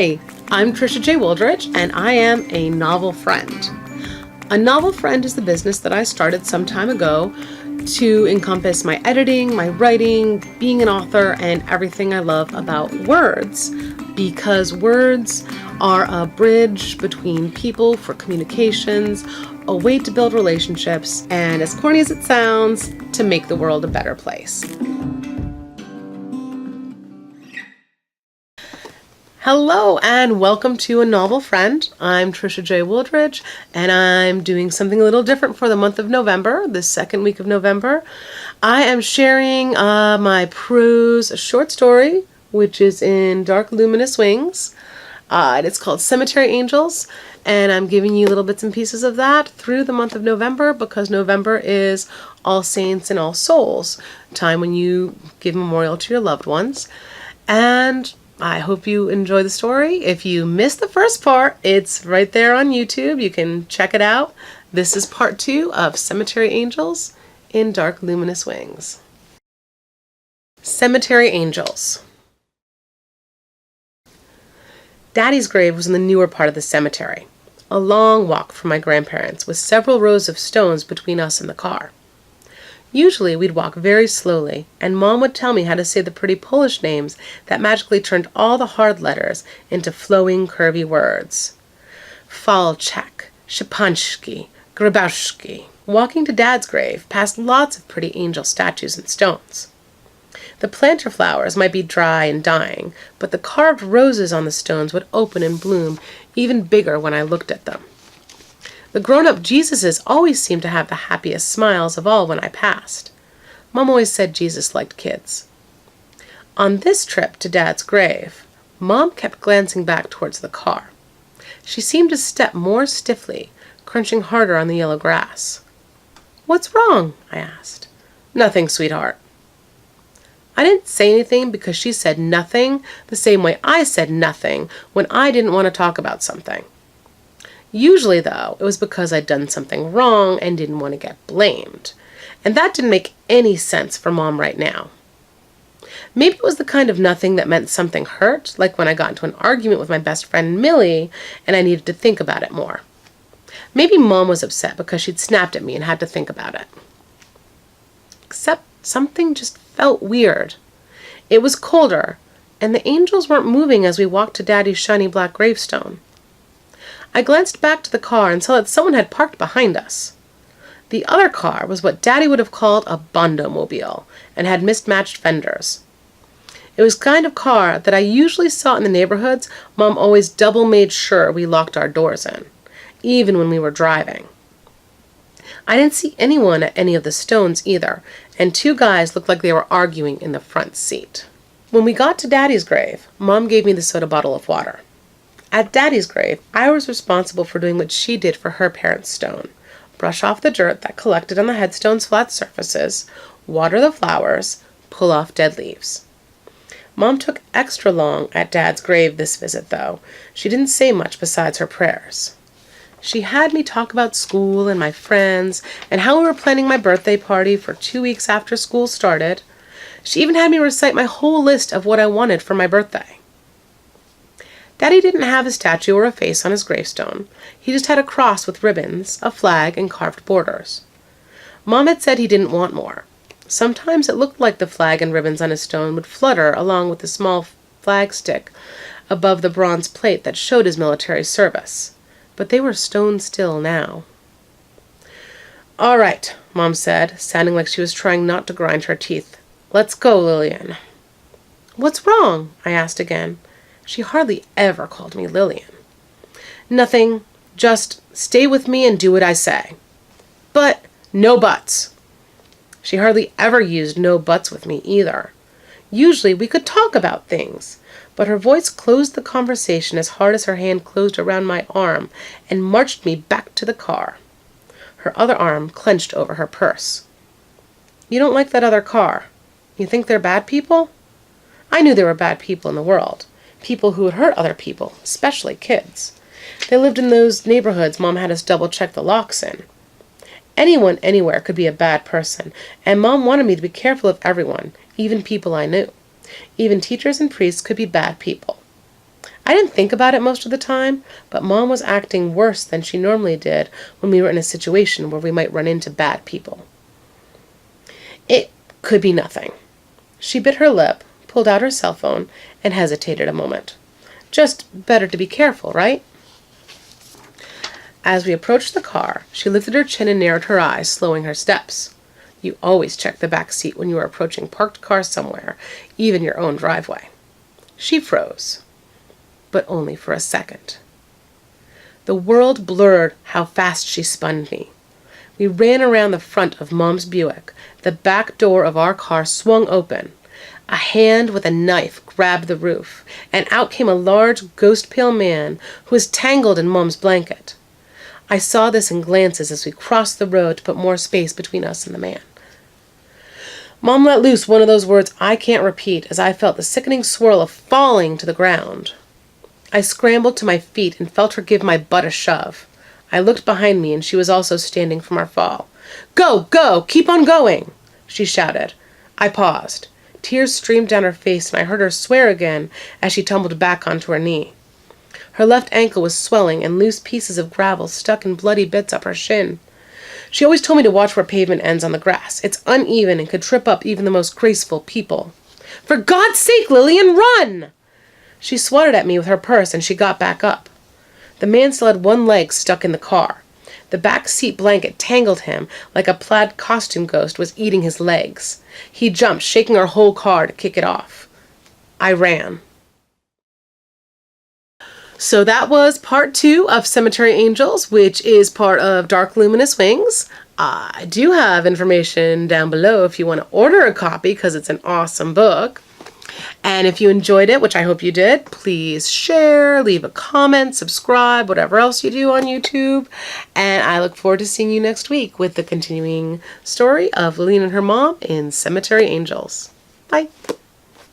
Hi, I'm Trisha J. Wooldridge, and I am a novel friend. A novel friend is the business that I started some time ago to encompass my editing, my writing, being an author, and everything I love about words, because words are a bridge between people for communications, a way to build relationships, and as corny as it sounds, to make the world a better place. Hello and welcome to A Novel Friend. I'm Trisha J. Wooldridge, and I'm doing something a little different for the month of November, the second week of November. I am sharing my prose short story, which is in dark luminous wings. And it's called Cemetery Angels, and I'm giving you little bits and pieces of that through the month of November, because November is All Saints and All Souls, time when you give memorial to your loved ones. And I hope you enjoy the story. If you missed the first part, it's right there on YouTube. You can check it out. This is part 2 of Cemetery Angels in Dark Luminous Wings. Cemetery Angels. Daddy's grave was in the newer part of the cemetery, a long walk from my grandparents with several rows of stones between us and the car. Usually we'd walk very slowly, and Mom would tell me how to say the pretty Polish names that magically turned all the hard letters into flowing, curvy words. Falczak, Szczepanski, Grabowski. Walking to Dad's grave past lots of pretty angel statues and stones. The planter flowers might be dry and dying, but the carved roses on the stones would open and bloom even bigger when I looked at them. The grown-up Jesuses always seemed to have the happiest smiles of all when I passed. Mom always said Jesus liked kids. On this trip to Dad's grave, Mom kept glancing back towards the car. She seemed to step more stiffly, crunching harder on the yellow grass. "What's wrong?" I asked. "Nothing, sweetheart." I didn't say anything because she said nothing the same way I said nothing when I didn't want to talk about something. Usually, though, it was because I'd done something wrong and didn't want to get blamed. And that didn't make any sense for Mom right now. Maybe it was the kind of nothing that meant something hurt, like when I got into an argument with my best friend Millie and I needed to think about it more. Maybe Mom was upset because she'd snapped at me and had to think about it. Except something just felt weird. It was colder, and the angels weren't moving as we walked to Daddy's shiny black gravestone. I glanced back to the car and saw that someone had parked behind us. The other car was what Daddy would have called a bondomobile and had mismatched fenders. It was the kind of car that I usually saw in the neighborhoods Mom always double made sure we locked our doors in, even when we were driving. I didn't see anyone at any of the stones either, and 2 guys looked like they were arguing in the front seat. When we got to Daddy's grave, Mom gave me the soda bottle of water. At Daddy's grave, I was responsible for doing what she did for her parents' stone. Brush off the dirt that collected on the headstone's flat surfaces, water the flowers, pull off dead leaves. Mom took extra long at Dad's grave this visit, though. She didn't say much besides her prayers. She had me talk about school and my friends and how we were planning my birthday party for 2 weeks after school started. She even had me recite my whole list of what I wanted for my birthday. Daddy didn't have a statue or a face on his gravestone. He just had a cross with ribbons, a flag, and carved borders. Mom had said he didn't want more. Sometimes it looked like the flag and ribbons on his stone would flutter along with the small flag stick above the bronze plate that showed his military service. But they were stone still now. "All right," Mom said, sounding like she was trying not to grind her teeth. "Let's go, Lillian." "What's wrong?" I asked again. She hardly ever called me Lillian. "Nothing. Just stay with me and do what I say." "But no buts." She hardly ever used no buts with me either. Usually we could talk about things, but her voice closed the conversation as hard as her hand closed around my arm and marched me back to the car. Her other arm clenched over her purse. "You don't like that other car? You think they're bad people?" I knew there were bad people in the world. People who would hurt other people, especially kids. They lived in those neighborhoods Mom had us double-check the locks in. Anyone anywhere could be a bad person, and Mom wanted me to be careful of everyone, even people I knew. Even teachers and priests could be bad people. I didn't think about it most of the time, but Mom was acting worse than she normally did when we were in a situation where we might run into bad people. It could be nothing. She bit her lip, pulled out her cell phone, and hesitated a moment. Just better to be careful, right? As we approached the car, she lifted her chin and narrowed her eyes, slowing her steps. You always check the back seat when you are approaching parked cars somewhere, even your own driveway. She froze, but only for a second. The world blurred how fast she spun me. We ran around the front of Mom's Buick. The back door of our car swung open. A hand with a knife grabbed the roof, and out came a large, ghost-pale man who was tangled in Mom's blanket. I saw this in glances as we crossed the road to put more space between us and the man. Mom let loose one of those words I can't repeat as I felt the sickening swirl of falling to the ground. I scrambled to my feet and felt her give my butt a shove. I looked behind me and she was also standing from our fall. "Go, go, keep on going," she shouted. I paused. Tears streamed down her face and I heard her swear again as she tumbled back onto her knee. Her left ankle was swelling and loose pieces of gravel stuck in bloody bits up her shin. She always told me to watch where pavement ends on the grass. It's uneven and could trip up even the most graceful people. "For God's sake, Lillian, run!" She swatted at me with her purse and she got back up. The man still had one leg stuck in the car. The back seat blanket tangled him like a plaid costume ghost was eating his legs. He jumped, shaking our whole car to kick it off. I ran. So that was part 2 of Cemetery Angels, which is part of Dark Luminous Wings. I do have information down below if you want to order a copy because it's an awesome book. And if you enjoyed it, which I hope you did, please share, leave a comment, subscribe, whatever else you do on YouTube. And I look forward to seeing you next week with the continuing story of Lillian and her mom in Cemetery Angels. Bye.